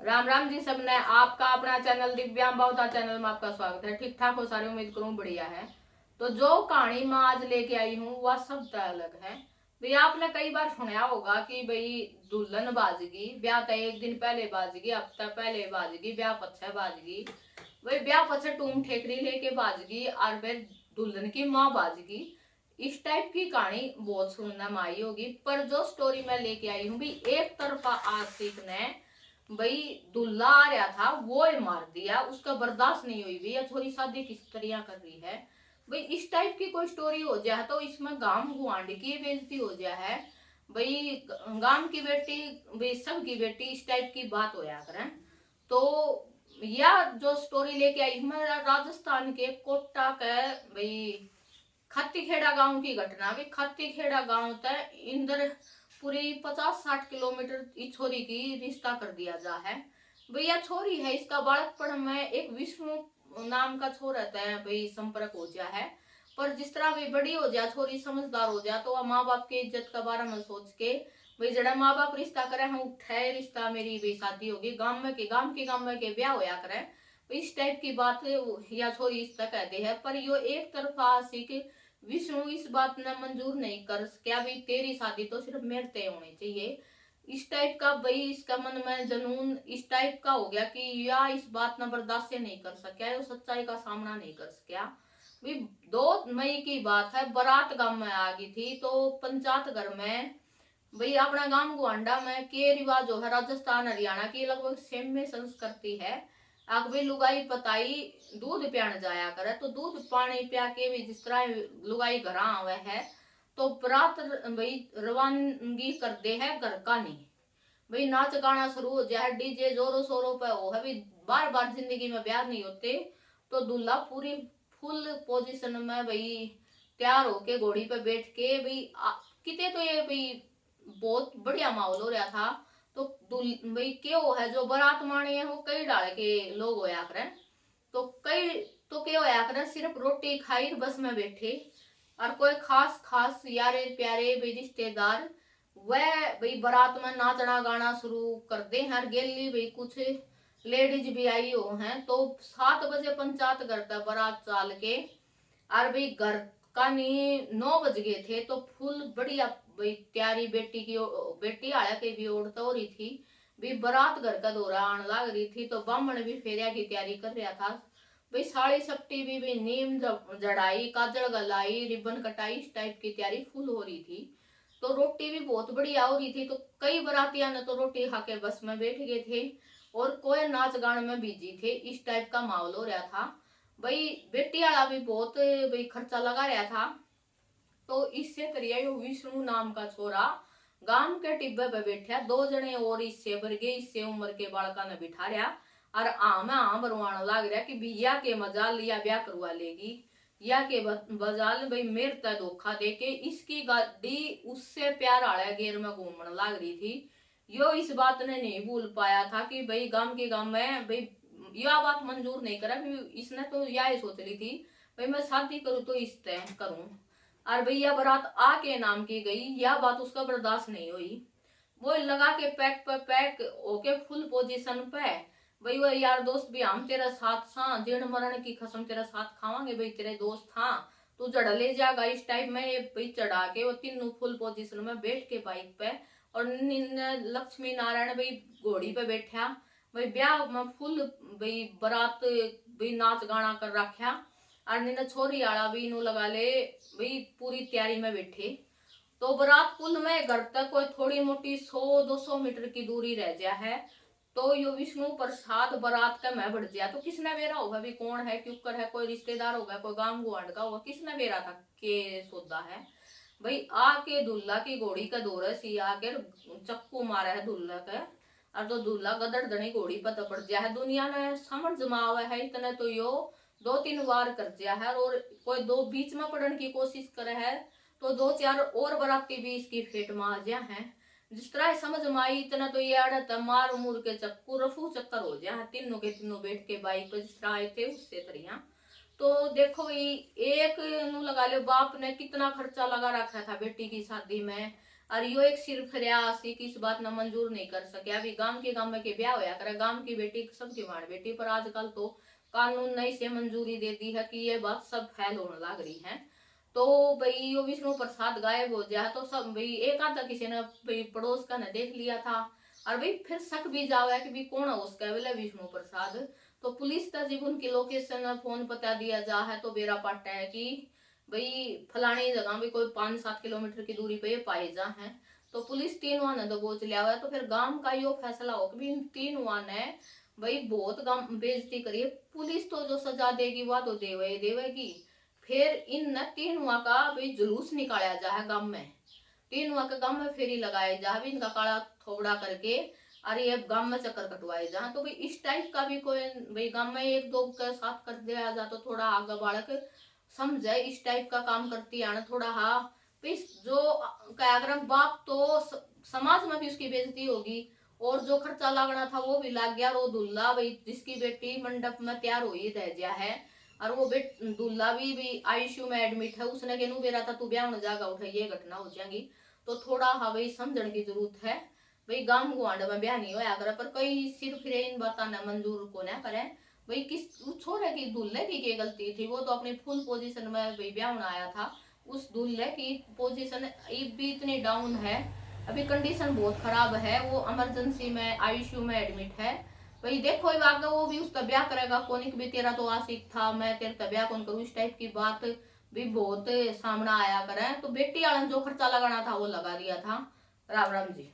राम राम जी सबने। आपका अपना चैनल दिव्यांग बहुता चैनल में आपका स्वागत है। ठीक ठाक हो सारे, उम्मीद करूं बढ़िया है। तो जो कहानी मैं आज लेके आई हूँ वह सबसे अलग है। भाई आपने कई बार सुना होगा कि भाई दुल्हन बाजगी ब्याह तो एक दिन पहले बाजगी, हफ्ता पहले बाजगी, ब्याह पच्छे बाजगी। वही ब्याह पच्छे टूम ठेकरी लेके बाजगी और फिर दुल्हन की माँ बाजगी। इस टाइप की कहानी बहुत सुनने में आई होगी, पर जो स्टोरी मैं लेके आई हूँ भी एक तरफा आशिक ने भाई दूल्हा आ रहा था वो ही मार दिया, उसका बर्दाश्त नहीं हुई भैया छोरी शादी किस तरह कर रही है। भाई इस टाइप की कोई स्टोरी हो जाए तो इसमें गांव गुआंढ की बेइज्जती हो जाए। भाई गांव की बेटी, भाई सबकी बेटी, इस टाइप की बात हो जाकर है। तो यह जो स्टोरी लेके आई मैं राजस्थान के कोटा के भाई खत्तीखेड़ा गांव की घटना। भी खत्तीखेड़ा गांव तक इंदर पूरी 50-60 किलोमीटर इस छोरी की रिश्ता कर दिया जा है। भैया छोरी है, इसका बालकपन में एक विष्णु नाम का छोरा है भाई संपर्क हो गया है। पर जिस तरह भी बड़ी हो जा, छोरी समझदार हो जा, तो वह माँ बाप की इज्जत के बारे में सोच के भाई जड़ा माँ बाप रिश्ता करे हम उठे रिश्ता मेरी भी शादी होगी, गांव में के ब्याह होया करे। इस टाइप की बात या छोरी इस तक कहते हैं। पर यो एक तरफा आशिक विष्णु इस बात ने मंजूर नहीं कर क्या भी तेरी शादी तो सिर्फ मेरे तय होनी चाहिए। इस टाइप का भाई इसका मन में जनून इस टाइप का हो गया कि या इस बात ने बर्दाश्त से नहीं कर सका, वो सच्चाई का सामना नहीं कर सका। भी 2 मई की बात है, बारात गांव में आ गई थी। तो पंचायत घर में भाई अपना गांव गुआंडा में के रिवाज जो है राजस्थान हरियाणा की लगभग सेम में संस्कृति है। आग भी लुगाई पताई दूध पियान जाया करे, तो दूध पानी पिया के भी जिस तरह लुगाई घर आवे है तो प्रात भाई रवानगी कर दे है घर का नहीं। भाई नाच गाना शुरू हो जाए, डीजे जोरों शोरों पे हो है। भी बार बार जिंदगी में ब्याह नहीं होते। तो दूल्हा पूरी फुल पोजीशन में भाई तैयार होके घोड़ी पे बैठ के भाई किते तो ये भाई बहुत बढ़िया माहौल हो रहा था। तो भाई क्यों है जो बारात मानी है वो कई डाल के लोग होया करें। तो कई तो क्या होया करें सिर्फ रोटी खाई बस में बैठे, और कोई खास खास यारे प्यारे भाई रिश्तेदार वह भाई बारात में नाचना गाना शुरू कर दे हर गेली भाई कुछ लेडीज भी आई हो हैं। तो 7 बजे पंचायत करता बारात चाल के, और भाई घर का नहीं 9 बज गए थे। तो फुल बढ़िया भाई तैयारी बेटी की बेटी आया के भी औरत हो रही थी। भी बारात घर का दौरा आने लग रही थी, तो बामण भी फेरिया की तैयारी कर रहा था। भाई साड़ी सप्टी भी नीम जड़ाई काजल गलाई रिबन कटाई इस टाइप की तैयारी फुल हो रही थी। तो रोटी भी बहुत बढ़िया हो रही थी। तो कई बरातियां ने तो रोटी खा के बस में बैठ गए थे और कोई नाच गान में बिजी थे। इस टाइप का माहौल हो रहा था। भाई बेटी वाला भी बहुत भाई खर्चा लगा रहा था। तो इससे करिए यो विष्णु नाम का छोरा गांव के टिब्बे पे बैठा, 2 जने और इससे भर गए, इससे उम्र के बालका ने बिठा रहा और आम बरवाने लग रहा कि बिया के मजा लिया ब्याह करवा लेगी या के बजाल भाई मेरे तय धोखा दे के इसकी गाड़ी उससे प्यार आया गेर में घूमने लग रही थी। यो इस बात ने नहीं भूल पाया था कि भाई गांव के गांव में भाई यह बात मंजूर नहीं करा। इसने तो यह सोच ली थी भाई मैं शादी करूँ तो इस तय करूं। और भैया बारात आके नाम की गई, यह बात उसका बर्दाश्त नहीं हुई। वो लगा के पैक पे पैक ओके फुल पोजीशन पे भाई वो यार दोस्त भी हम तेरा साथ सा जीर्ण मरण की कसम तेरा साथ खावांगे भाई तेरे दोस्त हाँ तू चढ़ ले जाएगा। इस टाइप में ये भाई चढ़ा के वो तीनों फुल पोजीशन में बैठ के बाइक पे, और लक्ष्मी नारायण भाई घोड़ी पे बैठा भाई ब्याह में फुल भाई बारात भाई नाच गाना कर रखा। और नींद छोरी आला भी इनू लगा ले भाई पूरी तैयारी में बैठे। तो बारात पुल में घर तक कोई थोड़ी मोटी 100-200 मीटर की दूरी रह जा है। तो यो विष्णु प्रसाद बारात का मैं बढ़ गया। तो किसने बेरा होगा भी कौन है क्यों है, कोई रिश्तेदार होगा कोई गांव गुआंढ का होगा, किसने बेरा था के सौदा है। भाई आके दूल्हा की घोड़ी का दौरे सी आके चक्कू मारा है दूल्हा का। और तो दूल्हा गदड़ धनी घोड़ी पर तपड़ गया है। दुनिया ने समझ जमावा है इतने तो यो 2-3 बार कर दिया है। और कोई दो बीच में पड़ने की कोशिश करे है तो 2-4 और बराती भी इसकी फेट में आ गया है। जिस तरह समझ में आई इतना तो ये आड़त मार मुर के चक्कू रफू चक्कर हो गया है। तीनों के तीनों बैठ के बाइक पर जिस तरह आए थे उससे तरिया। तो देखो भाई एक नु लगा लो बाप ने कितना खर्चा लगा रखा था बेटी की शादी में। और यो एक सिर फरियासी की इस बात न मंजूर नहीं कर सके। अभी गांव में के ब्याह होया करे, गांव की बेटी सबकी माण बेटी, पर आजकल तो कानून ने इसे मंजूरी दे दी है कि ये बात सब फैल होने लग रही है। तो भाई यो विष्णु प्रसाद गायब हो जाए तो सब भाई एक आधा किसी ने भाई पड़ोस का ने देख लिया था, और भाई फिर शक भी जावे कि भाई कौन है उसका बोले विष्णु प्रसाद। तो पुलिस का जब उनकी लोकेशन फोन पता दिया जा है तो बेरा पाटा है कि भाई फलानी जगह भी कोई 5-7 किलोमीटर की दूरी पे ये पाए जा है। तो पुलिस 3 वाहन दबोच लिया हुआ है। तो फिर गांव का यो फैसला हो कि इन 3 वाहन है भाई बहुत गांव बेइज्जती करिए, पुलिस तो जो सजा देगी वह तो देवेगी। फिर इन 3 हुआ का भाई जुलूस निकाला जा है गांव में, 3 हुआ के गांव में फेरी लगाए जा, इनका काला थोबड़ा करके और ये गांव में चक्कर कटवाए जा। तो भाई इस टाइप का भी कोई भाई गांव में 1-2 के साथ कर दिया जा तो थोड़ा आगे बालक समझे इस टाइप का काम करती है ना थोड़ा। हाँ भाई जो अगर बाप तो समाज में भी उसकी बेइज्जती होगी, और जो खर्चा लगना था वो भी लग गया। वो दूल्हा भाई जिसकी बेटी मंडप में तैयार हुई दहजिया है, और वो दूल्हा भी आईसीयू में एडमिट है, उसने कहनू बेरा था तू ब्याह जागा उठे ये घटना हो जाएगी। तो थोड़ा हाँ भाई समझने की जरूरत है। भाई गांव गुआंढ में ब्याह नहीं होया करे, पर कई सिर फिरे इन बातों ने मंजूर को ना करे। भाई किस छोरे की दूल्हे की क्या गलती थी, वो तो अपनी फुल पोजीशन में भाई ब्याह आया था। उस दूल्हे की पोजीशन भी इतनी डाउन है, अभी कंडीशन बहुत खराब है, वो इमरजेंसी में आईसीयू में एडमिट है। भाई देखो आगे वो भी उसका ब्याह करेगा कौन भी, तेरा तो आशिक था मैं तेरा ब्याह कौन करूँ, इस टाइप की बात भी बहुत सामना आया करे। तो बेटी वाला जो खर्चा लगाना था वो लगा दिया था। राम राम जी।